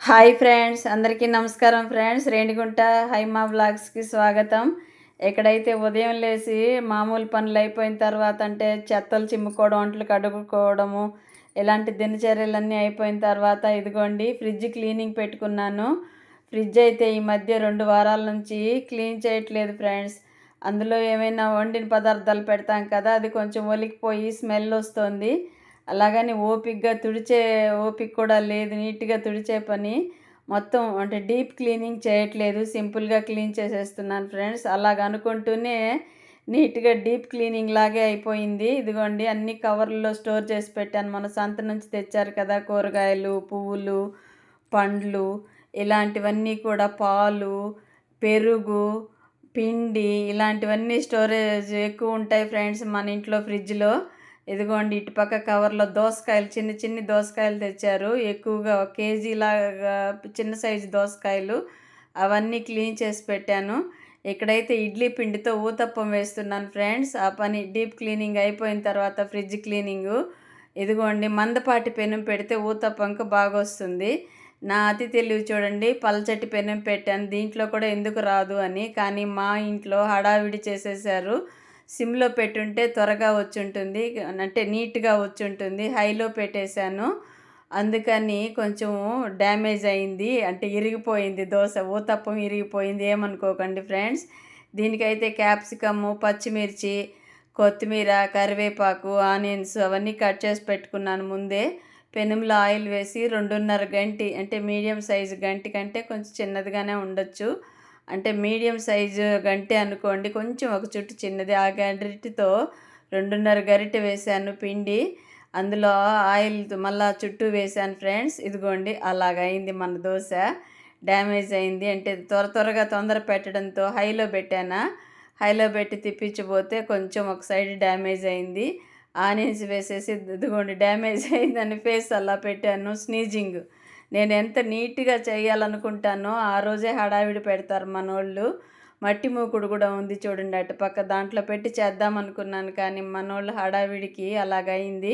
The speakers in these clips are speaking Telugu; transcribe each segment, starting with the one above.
హాయ్ ఫ్రెండ్స్, అందరికీ నమస్కారం ఫ్రెండ్స్. రేణిగుంట హైమా వ్లాగ్స్కి స్వాగతం. ఎక్కడైతే ఉదయం లేచి మామూలు పనులు అయిపోయిన తర్వాత అంటే చెత్తలు చిమ్ముకోవడం, అంట్లు కడుక్కోవడము, ఇలాంటి దినచర్యలన్నీ అయిపోయిన తర్వాత ఇదిగోండి ఫ్రిడ్జ్ క్లీనింగ్ పెట్టుకున్నాను. ఫ్రిడ్జ్ అయితే ఈ మధ్య 2 వారాల నుంచి క్లీన్ చేయట్లేదు ఫ్రెండ్స్. అందులో ఏమైనా వండిన పదార్థాలు పెడతాం కదా, అది కొంచెం ఒలికిపోయి స్మెల్ వస్తుంది. అలాగని ఓపికగా తుడిచే ఓపిక కూడా లేదు. నీట్‌గా తుడిచే పని మొత్తం అంటే డీప్ క్లీనింగ్ చేయట్లేదు. సింపుల్‌గా క్లీన్ చేసేస్తున్నాను ఫ్రెండ్స్. అలాగనుకుంటూనే నీట్‌గా డీప్ క్లీనింగ్ లాగే అయిపోయింది. ఇదిగోండి అన్ని కవర్‌లో స్టోర్ చేసి పెట్టాను. మన సంత నుంచి తెచ్చారు కదా కూరగాయలు, పువ్వులు, పండ్లు, ఇలాంటివన్నీ కూడా పాలు, పెరుగు, పిండి, ఇలాంటివన్నీ స్టోరేజ్ ఎక్కువ ఉంటాయి ఫ్రెండ్స్ మన ఇంట్లో ఫ్రిడ్జ్‌లో. ఇదిగోండి ఇటుపక్క కవర్లో దోసకాయలు, చిన్ని చిన్ని దోసకాయలు తెచ్చారు. ఎక్కువగా ఒక కేజీలాగా చిన్న సైజు దోసకాయలు. అవన్నీ క్లీన్ చేసి పెట్టాను. ఇక్కడైతే ఇడ్లీ పిండితో ఊతప్పం వేస్తున్నాను ఫ్రెండ్స్. ఆ పని డీప్ క్లీనింగ్ అయిపోయిన తర్వాత ఫ్రిడ్జ్ క్లీనింగు. ఇదిగోండి మందపాటి పెనం పెడితే ఊతప్పంకు బాగొస్తుంది. నా అతి తెలివి చూడండి, పల్చటి పెనం పెట్టాను. దీంట్లో కూడా ఎందుకు రాదు అని. కానీ మా ఇంట్లో హడావిడి చేసేసారు. సిమ్‌లో పెట్టుంటే త్వరగా వచ్చుంటుంది. అంటే నీట్‌గా వచ్చుంటుంది. హైలో పెట్టేశాను. అందుకని కొంచెం డ్యామేజ్ అయింది. అంటే ఇరిగిపోయింది దోస. ఊతప్పం ఇరిగిపోయింది. ఏమనుకోకండి ఫ్రెండ్స్. దీనికైతే క్యాప్సికము, పచ్చిమిర్చి, కొత్తిమీర, కరివేపాకు, ఆనియన్స్ అవన్నీ కట్ చేసి పెట్టుకున్నాను ముందే. పెనంలో ఆయిల్ వేసి 2:30 గంటి అంటే మీడియం సైజు గంటి కంటే కొంచెం చిన్నదిగానే ఉండొచ్చు. అంటే మీడియం సైజు గంటె అనుకోండి. కొంచెం ఒక చుట్టు చిన్నది. ఆ గరిటెతో 2:30 గరిటె వేశాను పిండి. అందులో ఆయిల్ మళ్ళా చుట్టూ వేశాను ఫ్రెండ్స్. ఇదిగోండి అలాగయింది మన దోస. డ్యామేజ్ అయింది. అంటే త్వరగా తొందర పెట్టడంతో హైలో పెట్టానా, హైలో పెట్టి తిప్పించబోతే కొంచెం ఒక సైడ్ డ్యామేజ్ అయింది. ఆనియన్స్ వేసేసి ఇదిగోండి డ్యామేజ్ అయిందని ఫేస్ అలా పెట్టాను. స్నీజింగ్. నేను ఎంత నీట్‌గా చేయాలనుకుంటానో ఆ రోజే హడావిడి పెడతారు మనోళ్ళు. మట్టి మూకుడు కూడా ఉంది చూడండి అటుపక్క. దాంట్లో పెట్టి చేద్దామనుకున్నాను కానీ మనోళ్ళు హడావిడికి అలాగయింది.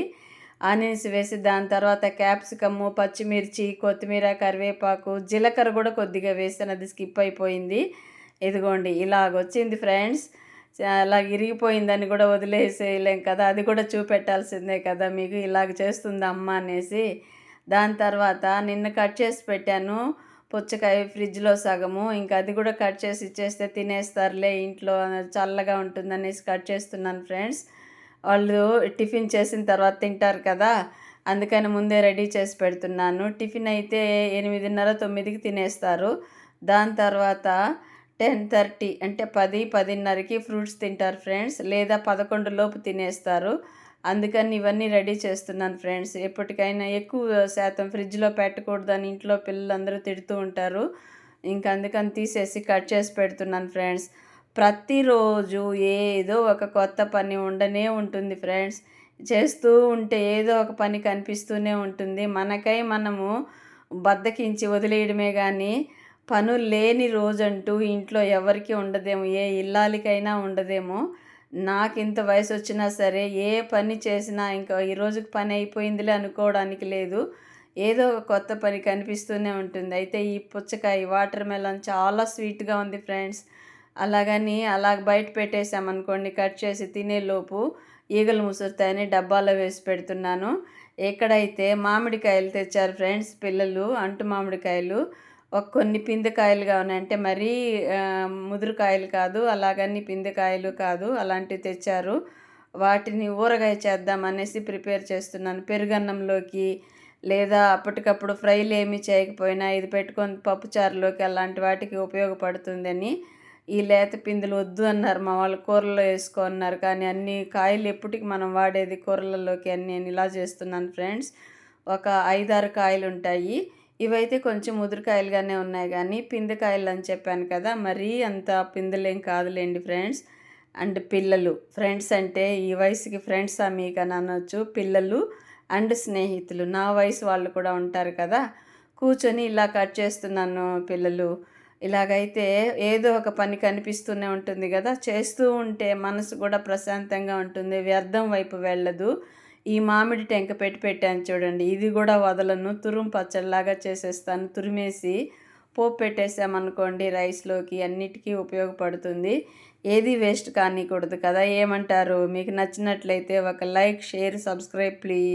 ఆనియన్స్ వేసి దాని తర్వాత క్యాప్సికము, పచ్చిమిర్చి, కొత్తిమీర, కరివేపాకు, జీలకర్ర కూడా కొద్దిగా వేసాను. అది స్కిప్ అయిపోయింది. ఇదిగోండి ఇలాగొచ్చింది ఫ్రెండ్స్. అలా ఇరిగిపోయిందని కూడా వదిలేసేయలేం కదా! అది కూడా చూపెట్టాల్సిందే కదా మీకు. ఇలాగ చేస్తుంది అమ్మ అనేసి. దాని తర్వాత నిన్న కట్ చేసి పెట్టాను పుచ్చకాయ ఫ్రిడ్జ్‌లో సగము. ఇంకా అది కూడా కట్ చేసి ఇచ్చేస్తే తినేస్తారులే ఇంట్లో, చల్లగా ఉంటుందనేసి కట్ చేస్తున్నాను ఫ్రెండ్స్. వాళ్ళు టిఫిన్ చేసిన తర్వాత తింటారు కదా! అందుకని ముందే రెడీ చేసి పెడుతున్నాను. టిఫిన్ అయితే 8:30, 9కి తినేస్తారు. దాని తర్వాత 10:30 అంటే 10, 10:30కి ఫ్రూట్స్ తింటారు ఫ్రెండ్స్. లేదా 11 లోపు తినేస్తారు. అందుకని ఇవన్నీ రెడీ చేస్తున్నాను ఫ్రెండ్స్. ఎప్పటికైనా ఎక్కువ శాతం ఫ్రిడ్జ్‌లో పెట్టకూడదని ఇంట్లో పిల్లలందరూ తిడుతూ ఉంటారు. ఇంక అందుకని తీసేసి కట్ చేసి పెడుతున్నాను ఫ్రెండ్స్. ప్రతిరోజు ఏదో ఒక కొత్త పని ఉండనే ఉంటుంది ఫ్రెండ్స్. చేస్తూ ఉంటే ఏదో ఒక పని కనిపిస్తూనే ఉంటుంది. మనకై మనము బద్ధకించి వదిలేయడమే గానీ, పనులు లేని రోజంటూ ఇంట్లో ఎవరికీ ఉండదేమో. ఏ ఇల్లాలికైనా ఉండదేమో. నాకింత వయసొచ్చినా సరే ఏ పని చేసినా ఇంకా ఈ రోజుకి పని అయిపోయిందిలే అనుకోవడానికి లేదు. ఏదో ఒక కొత్త పని కనిపిస్తూనే ఉంటుంది. అయితే ఈ పుచ్చకాయ, వాటర్ మెలన్ చాలా స్వీట్‌గా ఉంది ఫ్రెండ్స్. అలాగని అలాగ బయట పెట్టేసామనుకోండి, కట్ చేసి తినేలోపు ఈగలు ముసురుతాయని డబ్బాలో వేసి పెడుతున్నాను. ఎక్కడైతే మామిడికాయలు తెచ్చారు ఫ్రెండ్స్ పిల్లలు, అంటు మామిడికాయలు. కొన్ని పిందెకాయలుగా ఉన్నాయి. అంటే మరీ ముదురు కాయలు కాదు, అలాగని పిందెకాయలు కాదు, అలాంటివి తెచ్చారు. వాటిని ఊరగాయ చేద్దామనేసి ప్రిపేర్ చేస్తున్నాను. పెరుగన్నంలోకి లేదా అప్పటికప్పుడు ఫ్రైలు ఏమీ చేయకపోయినా ఇది పెట్టుకొని పప్పుచారులోకి అలాంటి వాటికి ఉపయోగపడుతుందని. ఈ లేత పిందెలు వద్దు అన్నారు మా వాళ్ళు, కూరల్లో వేసుకో అన్నారు. కానీ అన్ని కాయలు ఎప్పటికి మనం వాడేది కూరలలోకి అని నేను ఇలా చేస్తున్నాను ఫ్రెండ్స్. ఒక 5, 6 కాయలు ఉంటాయి. ఇవైతే కొంచెం ముదురుకాయలుగానే ఉన్నాయి కానీ పిందెకాయలు అని చెప్పాను కదా, మరీ అంత పిందెలేం కాదులేండి ఫ్రెండ్స్. అండ్ పిల్లలు ఫ్రెండ్స్ అంటే ఈ వయసుకి ఫ్రెండ్సా మీకని అనొచ్చు. పిల్లలు అండ్ స్నేహితులు నా వయసు వాళ్ళు కూడా ఉంటారు కదా, కూర్చొని ఇలా కట్ చేస్తున్నాను పిల్లలు. ఇలాగైతే ఏదో ఒక పని కనిపిస్తూనే ఉంటుంది కదా, చేస్తూ ఉంటే మనసు కూడా ప్రశాంతంగా ఉంటుంది, వ్యర్థం వైపు వెళ్ళదు. ఈ మామిడి టెంక పెట్టాను చూడండి, ఇది కూడా వదలను. తురుము పచ్చడిలాగా చేసేస్తాను. తురిమేసి పోపు పెట్టేసామనుకోండి, రైస్లోకి అన్నిటికీ ఉపయోగపడుతుంది. ఏది వేస్ట్ కానికూడదు కదా. ఏమంటారు? మీకు నచ్చినట్లయితే ఒక లైక్, షేర్, సబ్స్క్రైబ్ ప్లీజ్.